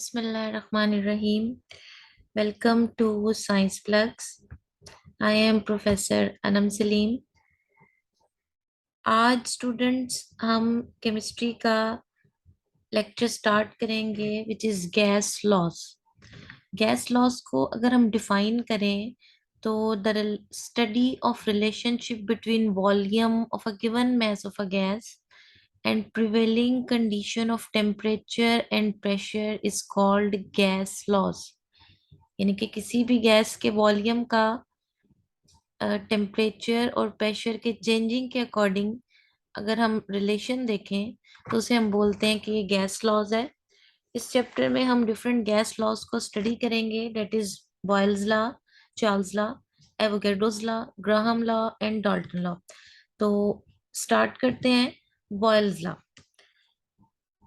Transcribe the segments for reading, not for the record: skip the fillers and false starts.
Bismillahirrahmanirrahim. Welcome to Science Plugs. I am Professor Anam Salim. आज students हम chemistry का lecture start करेंगे which is gas laws. Gas laws को अगर हम डिफाइन करें तो the study of relationship between volume of a given mass of a gas and prevailing condition of temperature and pressure is called gas loss। यानी कि किसी भी gas के वॉल्यूम का टेम्परेचर और प्रेशर के चेंजिंग के अकॉर्डिंग अगर हम रिलेशन देखें तो उसे हम बोलते हैं कि ये गैस लॉज है। इस चैप्टर में हम डिफरेंट गैस लॉज को स्टडी करेंगे, that is Boyle's law, Charles law, Avogadro's law, Graham law and Dalton law. तो स्टार्ट करते हैं बॉयल्स लॉ।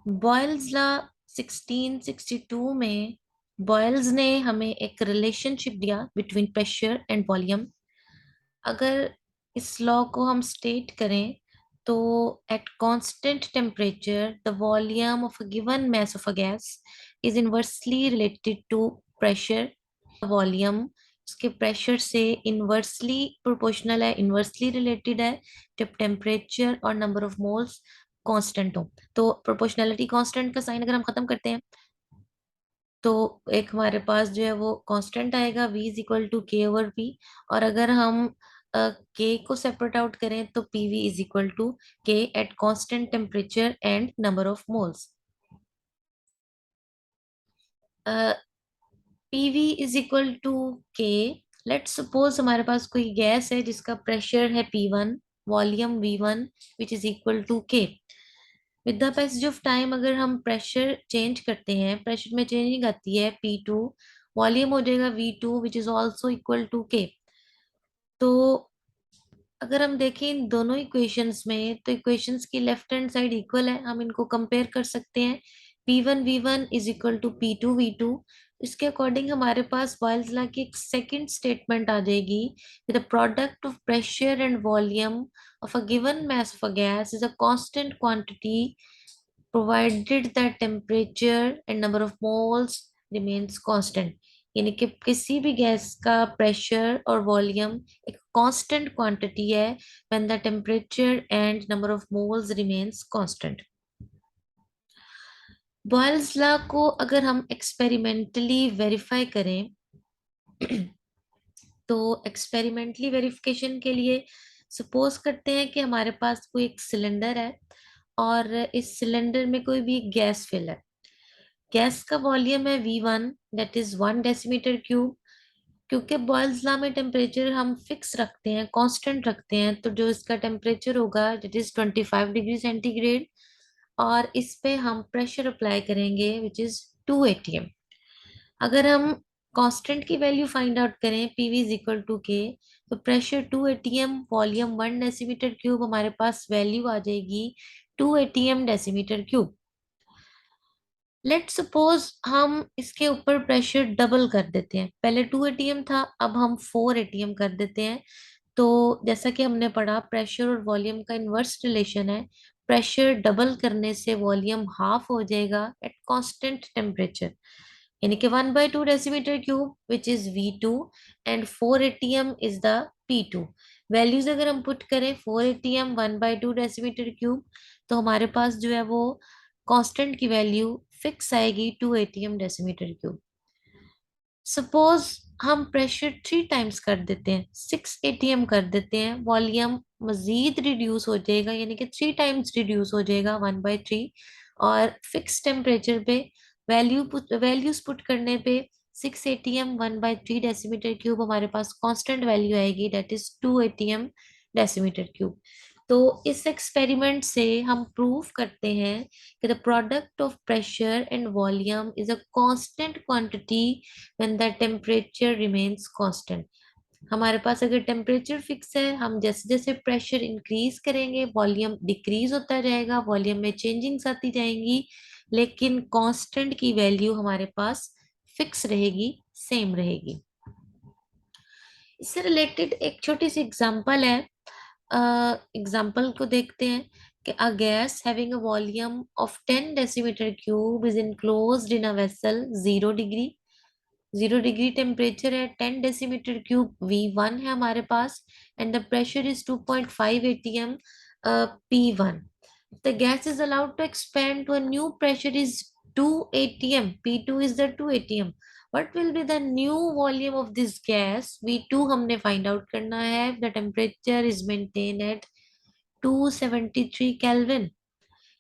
बॉयल्स लॉ 1662 में बॉयल्स ने हमें एक रिलेशनशिप दिया बिटवीन प्रेशर एंड वॉल्यूम। अगर इस लॉ को हम स्टेट करें तो at constant temperature the volume of a given mass of a gas is inversely related to pressure. Volume उसके प्रेशर से इनवर्सली प्रोपोर्शनल है, इनवर्सली रिलेटेड है जब टेम्परेचर और नंबर ऑफ मोल्स कांस्टेंट हो। तो प्रोपोर्शनलिटी कांस्टेंट का साइन अगर हम खत्म करते हैं तो एक हमारे पास जो है वो कांस्टेंट आएगा v is equal to K over P. और अगर हम के को सेपरेट आउट करें तो P V is equal to K at constant temperature and number of moles. P V is equal to K. Let's suppose हमारे पास कोई gas है जिसका प्रेशर है P1, volume V1 which is equal to K. With the passage of time अगर हम pressure change करते हैं, प्रेशर में चेंजिंग आती है P2, वॉल्यूम हो जाएगा V2 which is also equal to K. तो अगर हम देखें इन दोनों इक्वेशंस में तो इक्वेशंस की लेफ्ट हैंड साइड इक्वल है, हम इनको कंपेयर कर सकते हैं। P1 V1 is equal to P2 V2। इसके अकॉर्डिंग हमारे पास बॉयल्स लॉ की एक सेकंड स्टेटमेंट आ जाएगी, the product of pressure and volume of a given mass of a gas is a constant quantity provided that temperature and number of moles remains constant। यानी कि किसी भी gas का pressure और volume एक constant quantity है when the temperature and number of moles remains constant। Boyle's law को अगर हम एक्सपेरिमेंटली वेरीफाई करें तो एक्सपेरिमेंटली वेरिफिकेशन के लिए सपोज करते हैं कि हमारे पास कोई एक सिलेंडर है और इस सिलेंडर में कोई भी गैस फिल है। गैस का वॉल्यूम है V1 that is 1 decimetre cube. क्योंकि बॉयल्स लॉ में टेम्परेचर हम फिक्स रखते हैं, कांस्टेंट रखते हैं, तो जो इसका टेम्परेचर होगा दैट इज 25 डिग्री सेंटीग्रेड। और इस पे हम प्रेशर अप्लाई करेंगे विच इज 2 atm। अगर हम कांस्टेंट की वैल्यू फाइंड आउट करें PV is equal to K, तो pressure 2 atm, volume 1 decimetre cube, हमारे पास वैल्यू आ जाएगी 2 atm decimetre cube. Let suppose हम इसके ऊपर प्रेशर डबल कर देते हैं, पहले 2 atm था अब हम 4 atm कर देते हैं। तो जैसा कि हमने पढ़ा प्रेशर और वॉल्यूम का इनवर्स रिलेशन है, प्रेशर डबल करने से वॉल्यूम हाफ हो जाएगा एट कांस्टेंट टेम्परेचर। यानी कि 1/2 decimetre cube which is V2 and 4 atm is the P2। Values अगर हम पुट करें 4 atm 1/2 डेसीमीटर क्यूब तो हमारे पास जो है वो कांस्टेंट की वैल्यू फिक्स आएगी 2 atm डेसीमीटर क्यूब। सपोज हम प्रेशर 3 टाइम्स कर देते हैं, 6 atm कर देते हैं, वॉल्यूम मजीद रिड्यूस हो जाएगा यानी कि 3 टाइम्स रिड्यूस हो जाएगा 1/3। और फिक्स टेम्परेचर पे वैल्यूज पुट करने पे 6 atm 1/3 डेसीमीटर क्यूब हमारे पास कांस्टेंट वैल्यू आएगी that is 2 atm decimetre cube. तो इस एक्सपेरिमेंट से हम प्रूव करते हैं कि the product of pressure and volume is a constant quantity when the temperature remains constant. हमारे पास अगर टेम्परेचर फिक्स है, हम जैसे जैसे प्रेशर इंक्रीज करेंगे वॉल्यूम डिक्रीज होता जाएगा, वॉल्यूम में चेंजिंग्स आती जाएंगी, लेकिन कांस्टेंट की वैल्यू हमारे पास फिक्स रहेगी, सेम रहेगी। इससे रिलेटेड एक छोटी सी एग्जांपल है, एग्जाम्पल को देखते हैं A gas having a volume of 10 decimeter cube is enclosed in a vessel 0 degree, 0 degree temperature है, 10 डेसीमीटर क्यूब V1 है हमारे पास, and the pressure is 2.5 atm P1. The gas is allowed to expand to a new pressure is 2 atm. P2 is the 2 atm. What will be the new volume of this gas? V2 हमने find out करना है. The temperature is maintained at 273 Kelvin.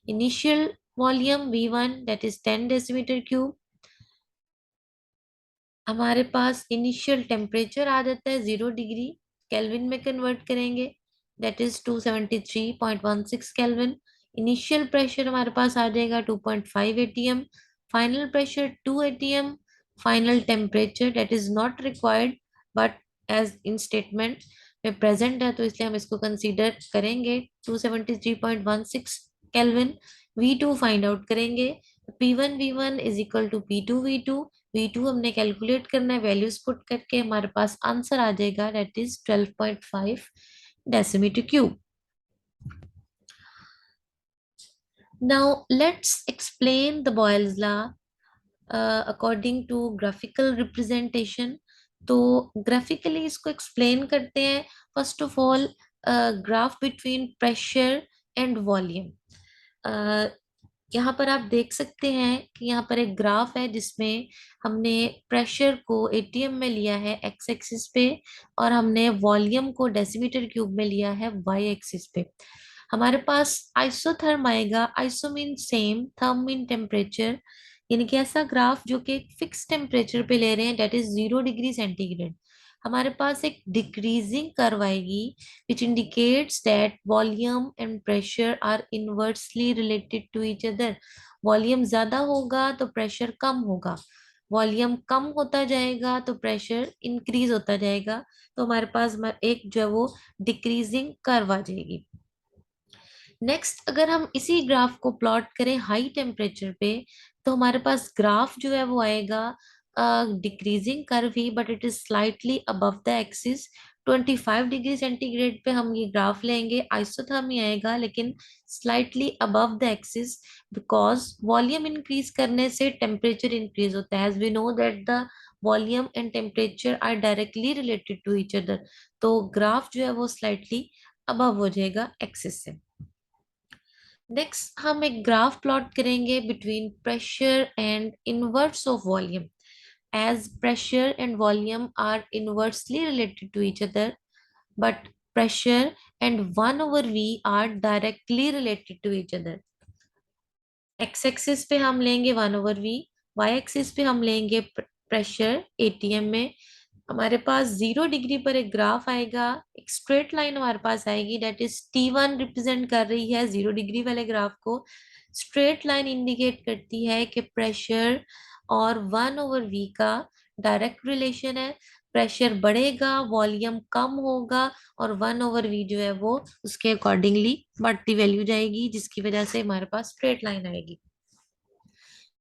Initial volume V1 that is 10 decimeter cube. हमारे पास initial temperature आ जाता है 0 degree, Kelvin में convert करेंगे, that is 273.16 Kelvin. Initial pressure हमारे पास आ जाएगा 2.5 atm, final pressure 2 atm, final temperature that is not required but as in statement में प्रेजेंट है तो इसलिए हम इसको कंसीडर करेंगे 273.16 केल्विन। V2 फाइंड आउट करेंगे, P1 V1 is equal to P2 V2, V2 हमने कैलकुलेट करना है, वैल्यूज पुट करके हमारे पास आंसर आ जाएगा that is 12.5 decimetre cube. Now let's explain the Boyle's law according to graphical representation. तो ग्राफिकली इसको एक्सप्लेन करते हैं। First of all graph between pressure and volume. यहाँ पर आप देख सकते हैं कि यहाँ पर एक ग्राफ है जिसमें हमने प्रेशर को एटीएम में लिया है एक्स एक्सिस पे और हमने वॉल्यूम को डेसीमीटर क्यूब में लिया है वाई एक्सिस पे। हमारे पास आइसोथर्म आएगा, iso mean same, therm mean temperature, यानी कि ऐसा ग्राफ जो कि एक फिक्स टेम्परेचर पे ले रहे हैं दैट इज 0 डिग्री सेंटीग्रेड। हमारे पास एक डिक्रीजिंग कर्व आएगी which indicates that volume and pressure are inversely related to each other. Volume ज्यादा होगा तो प्रेशर कम होगा, वॉल्यूम कम होता जाएगा तो प्रेशर इंक्रीज होता जाएगा, तो हमारे पास एक जो है वो डिक्रीजिंग कर्व आ जाएगी। नेक्स्ट अगर हम इसी ग्राफ को प्लॉट करें हाई टेम्परेचर पे तो हमारे पास ग्राफ जो है वो आएगा डिक्रीजिंग कर्व ही but it is slightly above the axis. 25 degree centigrade पे हम ये ग्राफ लेंगे, आइसोथर्म ही आएगा लेकिन slightly above the axis, because volume increase करने से टेम्परेचर इंक्रीज होता है। As we know that the volume and temperature are directly related to each other, तो ग्राफ जो है वो स्लाइटली अबव हो जाएगा एक्सिस से। नेक्स्ट हम एक ग्राफ प्लॉट करेंगे between pressure and inverse of volume. As pressure and volume are inversely related to each other but pressure and 1/v are directly related to each other. X axis पे हम लेंगे 1/v, Y axis पे हम लेंगे pressure ATM में। हमारे पास 0 degree पर एक ग्राफ आएगा, एक स्ट्रेट लाइन हमारे पास आएगी दैट इज T1 रिप्रेजेंट कर रही है 0 डिग्री वाले ग्राफ को। स्ट्रेट लाइन इंडिकेट करती है कि प्रेशर और 1/v का डायरेक्ट रिलेशन है। प्रेशर बढ़ेगा वॉल्यूम कम होगा और 1/v जो है वो उसके अकॉर्डिंगली बढ़ती वैल्यू जाएगी जिसकी वजह से हमारे पास स्ट्रेट लाइन आएगी।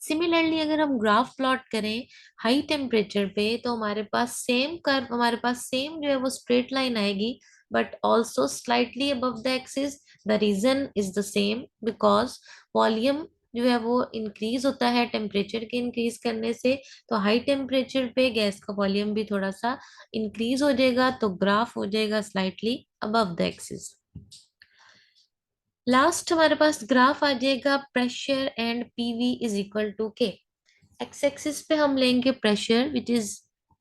सिमिलरली अगर हम ग्राफ प्लॉट करें हाई टेम्परेचर पे तो हमारे पास सेम कर्व, हमारे पास सेम जो है वो स्ट्रेट लाइन आएगी but also slightly above the axis. The reason is the same because volume जो है वो इंक्रीज होता है टेम्परेचर के इंक्रीज करने से, तो हाई टेम्परेचर पे गैस का वॉल्यूम भी थोड़ा सा इंक्रीज हो जाएगा तो ग्राफ हो जाएगा slightly above the axis. Last हमारे पास ग्राफ आ जाएगा pressure and PV is equal to K. X axis पे हम लेंगे pressure which is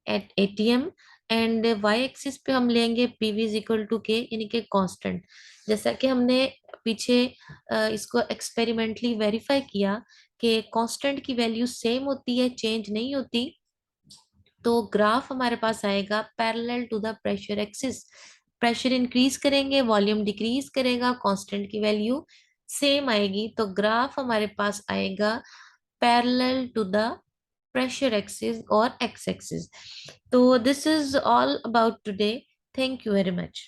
at ATM and Y axis पे हम लेंगे पीवी इज इक्वल टू के यानी कि कांस्टेंट। जैसा कि हमने पीछे इसको एक्सपेरिमेंटली वेरीफाई किया कि कांस्टेंट की वैल्यू सेम होती है, चेंज नहीं होती, तो ग्राफ हमारे पास आएगा parallel to the pressure axis. Pressure increase करेंगे वॉल्यूम डिक्रीज करेगा, कांस्टेंट की वैल्यू सेम आएगी, तो ग्राफ हमारे पास आएगा parallel to the pressure axis or x axis. So this is all about today. Thank you very much.